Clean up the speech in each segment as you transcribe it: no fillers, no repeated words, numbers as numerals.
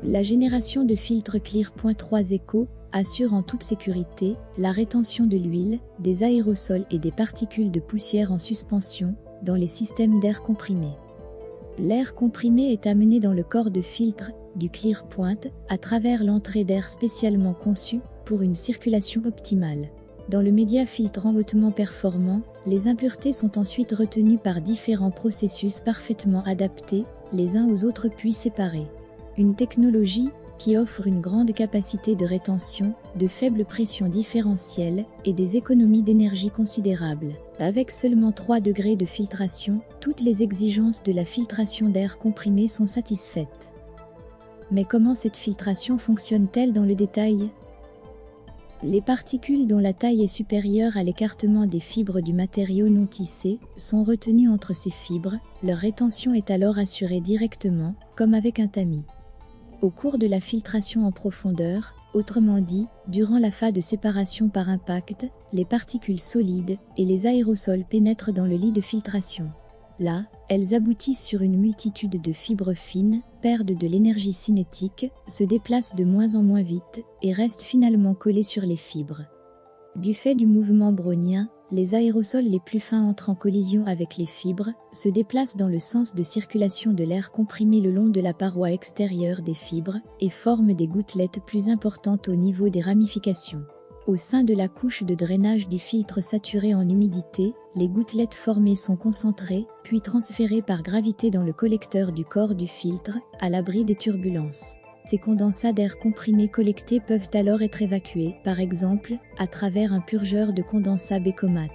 La génération de filtres Clear.3 Eco assure en toute sécurité la rétention de l'huile, des aérosols et des particules de poussière en suspension dans les systèmes d'air comprimé. L'air comprimé est amené dans le corps de filtre du Clearpoint à travers l'entrée d'air spécialement conçue pour une circulation optimale. Dans le média filtrant hautement performant, les impuretés sont ensuite retenues par différents processus parfaitement adaptés, les uns aux autres puis séparés. Une technologie qui offre une grande capacité de rétention, de faible pression différentielle et des économies d'énergie considérables. Avec seulement 3 degrés de filtration, toutes les exigences de la filtration d'air comprimé sont satisfaites. Mais comment cette filtration fonctionne-t-elle dans le détail ? Les particules dont la taille est supérieure à l'écartement des fibres du matériau non tissé sont retenues entre ces fibres, leur rétention est alors assurée directement, comme avec un tamis. Au cours de la filtration en profondeur, autrement dit, durant la phase de séparation par impact, les particules solides et les aérosols pénètrent dans le lit de filtration. Là, elles aboutissent sur une multitude de fibres fines, perdent de l'énergie cinétique, se déplacent de moins en moins vite et restent finalement collées sur les fibres. Du fait du mouvement brownien, les aérosols les plus fins entrent en collision avec les fibres, se déplacent dans le sens de circulation de l'air comprimé le long de la paroi extérieure des fibres et forment des gouttelettes plus importantes au niveau des ramifications. Au sein de la couche de drainage du filtre saturé en humidité, les gouttelettes formées sont concentrées, puis transférées par gravité dans le collecteur du corps du filtre, à l'abri des turbulences. Ces condensats d'air comprimé collectés peuvent alors être évacués, par exemple, à travers un purgeur de condensat Bécomat.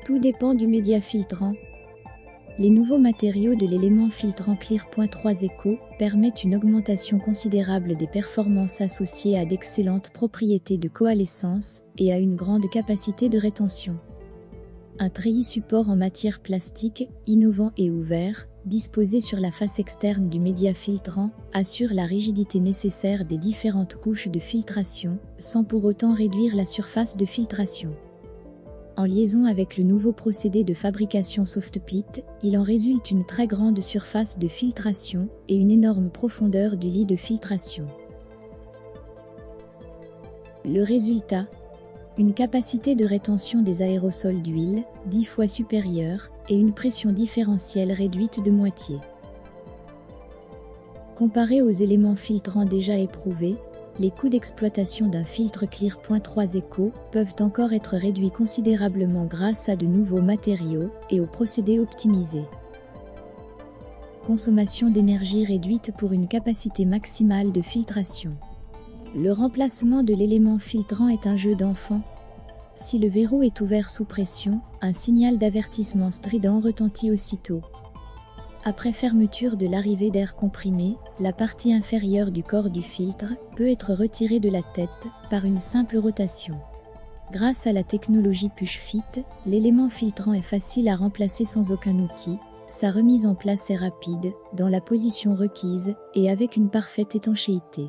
Tout dépend du média filtrant. Les nouveaux matériaux de l'élément filtrant Clear.3 Eco permettent une augmentation considérable des performances associées à d'excellentes propriétés de coalescence et à une grande capacité de rétention. Un treillis support en matière plastique, innovant et ouvert, disposé sur la face externe du média filtrant, assure la rigidité nécessaire des différentes couches de filtration, sans pour autant réduire la surface de filtration. En liaison avec le nouveau procédé de fabrication SoftPit, il en résulte une très grande surface de filtration et une énorme profondeur du lit de filtration. Le résultat, une capacité de rétention des aérosols d'huile 10 fois supérieure et une pression différentielle réduite de moitié. Comparé aux éléments filtrants déjà éprouvés, les coûts d'exploitation d'un filtre Clear.3 Eco peuvent encore être réduits considérablement grâce à de nouveaux matériaux et aux procédés optimisés. Consommation d'énergie réduite pour une capacité maximale de filtration. Le remplacement de l'élément filtrant est un jeu d'enfant. Si le verrou est ouvert sous pression, un signal d'avertissement strident retentit aussitôt. Après fermeture de l'arrivée d'air comprimé, la partie inférieure du corps du filtre peut être retirée de la tête par une simple rotation. Grâce à la technologie PushFit, l'élément filtrant est facile à remplacer sans aucun outil, sa remise en place est rapide, dans la position requise et avec une parfaite étanchéité.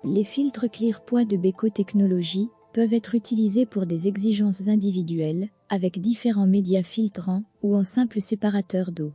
Les filtres Clear de Beko Technologies peuvent être utilisés pour des exigences individuelles, avec différents médias filtrants ou en simple séparateur d'eau.